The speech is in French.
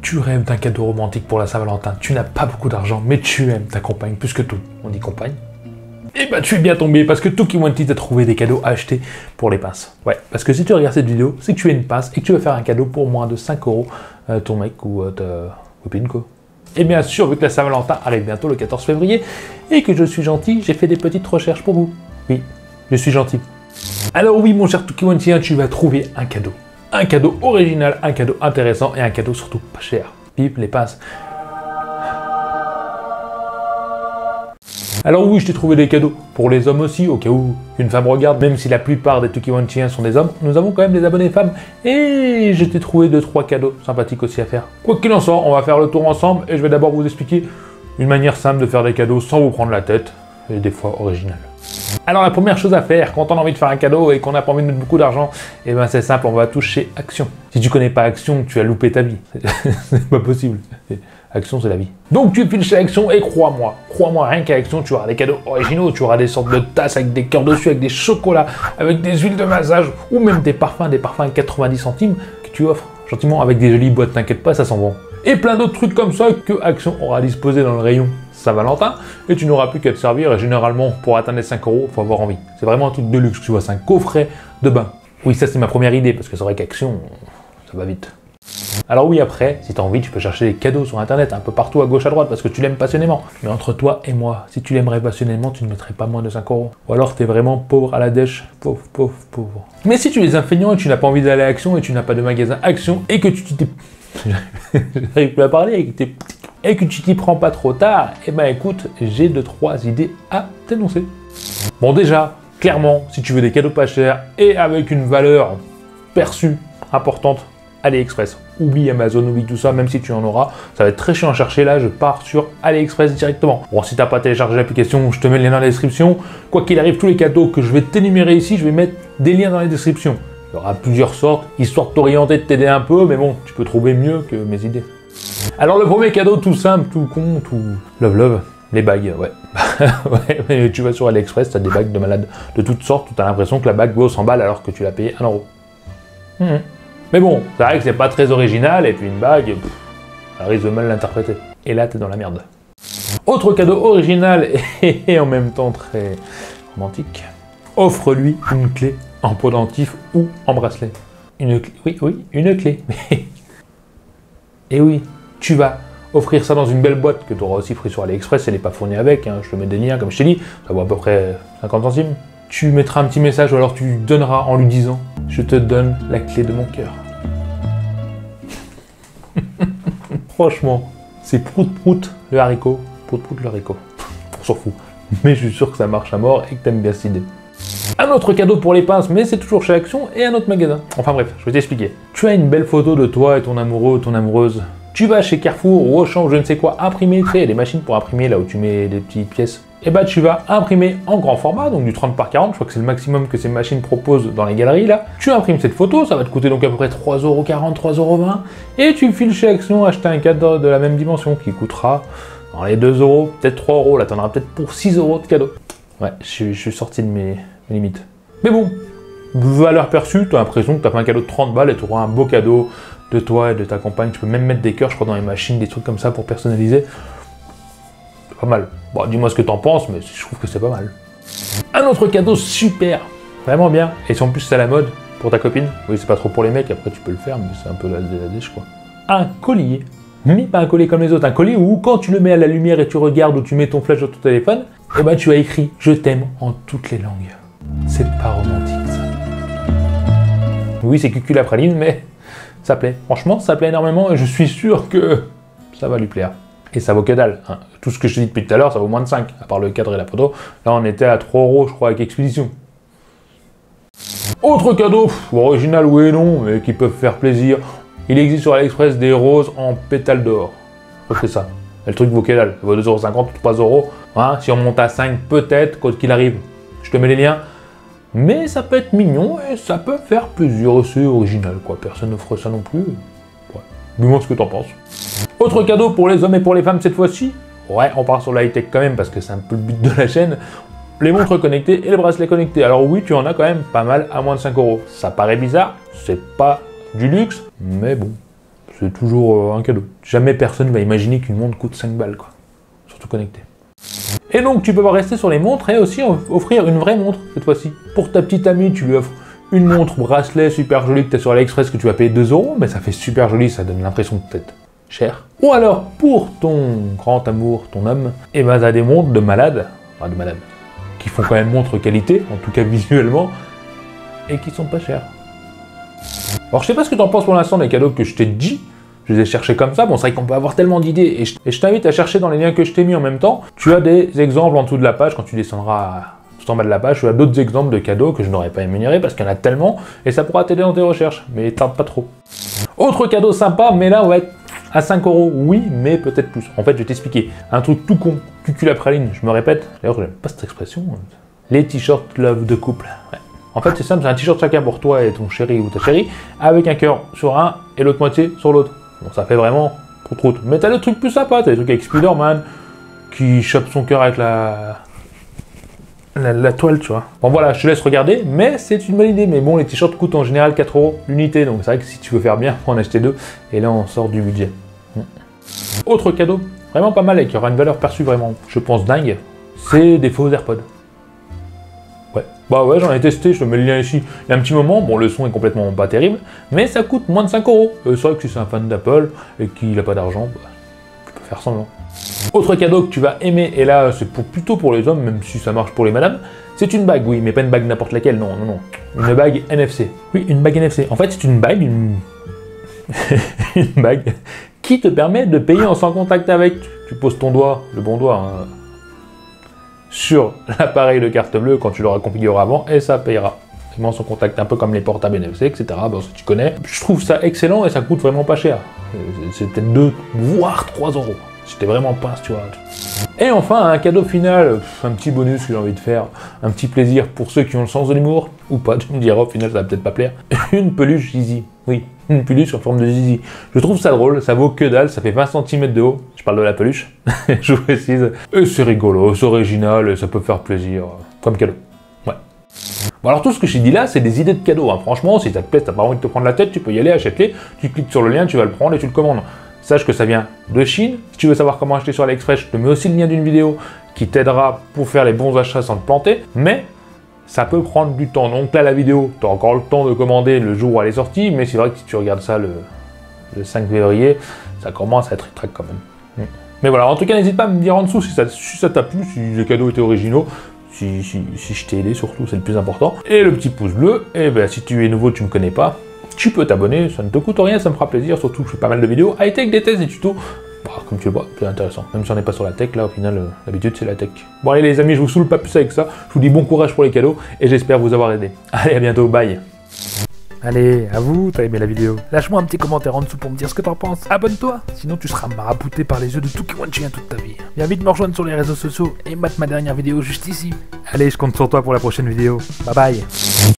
Tu rêves d'un cadeau romantique pour la Saint-Valentin. Tu n'as pas beaucoup d'argent, mais tu aimes ta compagne plus que tout. On dit compagne? Eh ben tu es bien tombé parce que Tuki Wanted a trouvé des cadeaux à acheter pour les pinces. Ouais, parce que si tu regardes cette vidéo, c'est que tu as une pince et que tu veux faire un cadeau pour moins de 5 € à ton mec ou à ta copine quoi. Et bien sûr, vu que la Saint-Valentin arrive bientôt le 14 février et que je suis gentil, j'ai fait des petites recherches pour vous. Oui, je suis gentil. Alors oui, mon cher Tuki Wanted, tu vas trouver un cadeau. Un cadeau original, un cadeau intéressant et un cadeau surtout pas cher. Pipe, les pinces. Alors oui, je t'ai trouvé des cadeaux pour les hommes aussi, au cas où une femme regarde, même si la plupart des Tuki Wanted sont des hommes, nous avons quand même des abonnés femmes, et je t'ai trouvé 2-3 cadeaux sympathiques aussi à faire. Quoi qu'il en soit, on va faire le tour ensemble, et je vais d'abord vous expliquer une manière simple de faire des cadeaux sans vous prendre la tête, et des fois originale. Alors la première chose à faire, quand on a envie de faire un cadeau et qu'on n'a pas envie de mettre beaucoup d'argent, et ben c'est simple, on va toucher Action. Si tu connais pas Action, tu as loupé ta vie. C'est pas possible. Action, c'est la vie. Donc tu files chez Action et crois-moi, rien qu'à Action, tu auras des cadeaux originaux, tu auras des sortes de tasses avec des cœurs dessus, avec des chocolats, avec des huiles de massage, ou même des parfums à 90 centimes que tu offres gentiment avec des jolies boîtes, t'inquiète pas, ça s'en vend. Et plein d'autres trucs comme ça que Action aura disposé dans le rayon Saint-Valentin, et tu n'auras plus qu'à te servir, et généralement, pour atteindre les 5 €, il faut avoir envie. C'est vraiment un truc de luxe, tu vois, c'est un coffret de bain. Oui, ça c'est ma première idée, parce que c'est vrai qu'Action, ça va vite. Alors oui, après, si tu as envie, tu peux chercher des cadeaux sur internet, un peu partout, à gauche, à droite, parce que tu l'aimes passionnément. Mais entre toi et moi, si tu l'aimerais passionnément, tu ne mettrais pas moins de 5 €. Ou alors tu es vraiment pauvre à la dèche, pauvre. Mais si tu es un feignant et tu n'as pas envie d'aller à Action, et tu n'as pas de magasin Action, et que tu t'y... J'arrive plus à parler, et que tu t'y prends pas trop tard, et ben écoute, j'ai 2-3 idées à t'énoncer. Bon déjà, clairement, si tu veux des cadeaux pas chers, et avec une valeur perçue importante, AliExpress. Oublie Amazon, oublie tout ça, même si tu en auras, ça va être très chiant à chercher. Là, je pars sur AliExpress directement. Bon, si t'as pas téléchargé l'application, je te mets le lien dans la description. Quoi qu'il arrive, tous les cadeaux que je vais t'énumérer ici, je vais mettre des liens dans la description. Il y aura plusieurs sortes, histoire de t'orienter, de t'aider un peu, mais bon, tu peux trouver mieux que mes idées. Alors le premier cadeau, tout simple, tout con, tout love, les bagues, ouais. Ouais, tu vas sur AliExpress, t'as des bagues de malade de toutes sortes, où t'as l'impression que la bague vaut 100 balles alors que tu l'as payé 1 €. Mais bon, c'est vrai que c'est pas très original, et puis une bague, elle risque de mal l'interpréter. Et là, t'es dans la merde. Autre cadeau original et en même temps très romantique, offre-lui une clé en pendentif ou en bracelet. Une clé, oui, une clé. Et oui, tu vas offrir ça dans une belle boîte que tu auras aussi pris sur AliExpress, elle n'est pas fournie avec, hein, je te mets des liens comme je t'ai dit, ça vaut à peu près 50 centimes. Tu mettras un petit message ou alors tu lui donneras en lui disant « Je te donne la clé de mon cœur ». Franchement, c'est prout le haricot, prout le haricot, on s'en fout. Mais je suis sûr que ça marche à mort et que t'aimes bien cette idée. Un autre cadeau pour les pinces, mais c'est toujours chez Action et un autre magasin. Enfin bref, je vais t'expliquer. Tu as une belle photo de toi et ton amoureux ou ton amoureuse. Tu vas chez Carrefour ou Auchan ou je ne sais quoi, imprimer, tu sais, il y a des machines pour imprimer là où tu mets des petites pièces. Et bah tu vas imprimer en grand format, donc du 30 par 40, je crois que c'est le maximum que ces machines proposent dans les galeries là. Tu imprimes cette photo, ça va te coûter donc à peu près 3,40 €, 3,20 €, et tu files chez Action acheter un cadeau de la même dimension qui coûtera dans les 2 €, peut-être 3 €, là t'en auras peut-être pour 6 € de cadeau. Ouais, je suis sorti de mes limites. Mais bon, valeur perçue, t'as l'impression que t'as fait un cadeau de 30 balles et tu auras un beau cadeau de toi et de ta compagne. Tu peux même mettre des cœurs, je crois, dans les machines, des trucs comme ça pour personnaliser. C'est pas mal. Bon, dis-moi ce que t'en penses, mais je trouve que c'est pas mal. Un autre cadeau super, vraiment bien, et si en plus c'est à la mode pour ta copine, oui, c'est pas trop pour les mecs, après tu peux le faire, mais c'est un peu la dèche, quoi. Un collier, mais pas un collier comme les autres, un collier où quand tu le mets à la lumière et tu regardes ou tu mets ton flash sur ton téléphone, et ben tu as écrit « Je t'aime » en toutes les langues. C'est pas romantique, ça. Oui, c'est cucul la praline, mais ça plaît. Franchement, ça plaît énormément et je suis sûr que ça va lui plaire. Et ça vaut que dalle. Hein. Tout ce que je te dis depuis tout à l'heure, ça vaut moins de 5, à part le cadre et la photo. Là, on était à 3 €, je crois, avec Expédition. Autre cadeau, original oui et non, mais qui peuvent faire plaisir. Il existe sur AliExpress des roses en pétales d'or. Je crois que c'est ça. Et le truc vaut que dalle. Ça vaut 2,50 €, 3 €. Hein, si on monte à 5, peut-être, quoi qu'il arrive. Je te mets les liens. Mais ça peut être mignon et ça peut faire plaisir. C'est original, quoi. Personne ne ferait ça non plus. Ouais. Dis-moi ce que t'en penses. Autre cadeau pour les hommes et pour les femmes cette fois-ci. Ouais, on part sur la high-tech quand même parce que c'est un peu le but de la chaîne. Les montres connectées et les bracelets connectés. Alors oui, tu en as quand même pas mal à moins de 5 €. Ça paraît bizarre, c'est pas du luxe, mais bon, c'est toujours un cadeau. Jamais personne va imaginer qu'une montre coûte 5 balles, quoi. Surtout connectée. Et donc tu peux pas rester sur les montres et aussi offrir une vraie montre cette fois-ci. Pour ta petite amie, tu lui offres une montre bracelet super jolie que tu as sur AliExpress que tu vas payer 2 €, mais ça fait super joli, ça donne l'impression de peut-être cher. Ou alors pour ton grand amour, ton homme, et ben t'as des montres de malade, enfin de malade, qui font quand même montre qualité, en tout cas visuellement, et qui sont pas chères. Alors je sais pas ce que tu en penses pour l'instant des cadeaux que je t'ai dit. Je les ai cherchés comme ça. Bon, c'est vrai qu'on peut avoir tellement d'idées. Et je t'invite à chercher dans les liens que je t'ai mis en même temps. Tu as des exemples en dessous de la page. Quand tu descendras tout en bas de la page, tu as d'autres exemples de cadeaux que je n'aurais pas énumérés parce qu'il y en a tellement. Et ça pourra t'aider dans tes recherches. Mais tarde pas trop. Autre cadeau sympa, mais là, on va être à 5 €. Oui, mais peut-être plus. En fait, je vais t'expliquer. Un truc tout con. Cucul à praline. Je me répète. D'ailleurs, j'aime pas cette expression. Les t-shirts love de couple. Ouais. En fait, c'est simple. C'est un t-shirt chacun pour toi et ton chéri ou ta chérie. Avec un cœur sur un et l'autre moitié sur l'autre. Bon, ça fait vraiment trop. Mais t'as des trucs plus sympas, t'as des trucs avec Spider-Man, qui chope son cœur avec la toile, tu vois. Bon voilà, je te laisse regarder, mais c'est une bonne idée. Mais bon, les t-shirts coûtent en général 4 € l'unité, donc c'est vrai que si tu veux faire bien, faut en acheter 2, et là on sort du budget. Autre cadeau, vraiment pas mal et qui aura une valeur perçue vraiment, je pense, dingue, c'est des faux AirPods. Ouais. Bah ouais, j'en ai testé, je te mets le lien ici. Il y a un petit moment, bon le son est complètement pas terrible, mais ça coûte moins de 5 €. C'est vrai que si c'est un fan d'Apple et qu'il n'a pas d'argent, bah, tu peux faire semblant. Autre cadeau que tu vas aimer, et là c'est plutôt pour les hommes, même si ça marche pour les madames, c'est une bague, oui, mais pas une bague n'importe laquelle, non. Une bague NFC. Oui, une bague NFC. En fait, c'est une bague, une bague qui te permet de payer en sans contact avec. Tu poses ton doigt, le bon doigt, hein, sur l'appareil de carte bleue quand tu l'auras configuré avant et ça payera. Vraiment sans contact, un peu comme les portables NFC, etc. Bon, si tu connais. Je trouve ça excellent et ça coûte vraiment pas cher. C'est peut-être 2 voire 3 €. C'était vraiment pince, tu vois. Et enfin, un cadeau final, un petit bonus que j'ai envie de faire, un petit plaisir pour ceux qui ont le sens de l'humour, ou pas, tu me diras, au final ça va peut-être pas plaire. Une peluche Zizi. Oui, une peluche en forme de Zizi. Je trouve ça drôle, ça vaut que dalle, ça fait 20 cm de haut. Je parle de la peluche, je vous précise. Et c'est rigolo, c'est original, et ça peut faire plaisir, comme cadeau. Ouais. Bon alors tout ce que j'ai dit là, c'est des idées de cadeaux. Hein. Franchement, si ça te plaît, t'as pas envie de te prendre la tête, tu peux y aller, achète-les, tu cliques sur le lien, tu vas le prendre et tu le commandes. Sache que ça vient de Chine. Si tu veux savoir comment acheter sur AliExpress, je te mets aussi le lien d'une vidéo qui t'aidera pour faire les bons achats sans te planter. Mais ça peut prendre du temps. Donc là, la vidéo, tu as encore le temps de commander le jour où elle est sortie. Mais c'est vrai que si tu regardes ça le 5 février, ça commence à être ric-rac quand même. Mais voilà, en tout cas, n'hésite pas à me dire en dessous si ça t'a plu, si les cadeaux étaient originaux. Si je t'ai aidé, surtout, c'est le plus important. Et le petit pouce bleu, et ben si tu es nouveau, tu ne me connais pas, tu peux t'abonner, ça ne te coûte rien, ça me fera plaisir, surtout que je fais pas mal de vidéos high-tech, des tests, des tutos. Bah, comme tu le vois, c'est intéressant. Même si on n'est pas sur la tech, là au final, l'habitude c'est la tech. Bon allez les amis, je vous saoule pas plus avec ça, je vous dis bon courage pour les cadeaux, et j'espère vous avoir aidé. Allez, à bientôt, bye. Allez, à vous, t'as aimé la vidéo. Lâche-moi un petit commentaire en dessous pour me dire ce que t'en penses. Abonne-toi, sinon tu seras marabouté par les yeux de tout Kiwanchien toute ta vie. Viens vite me rejoindre sur les réseaux sociaux et mate ma dernière vidéo juste ici. Allez, je compte sur toi pour la prochaine vidéo. Bye bye.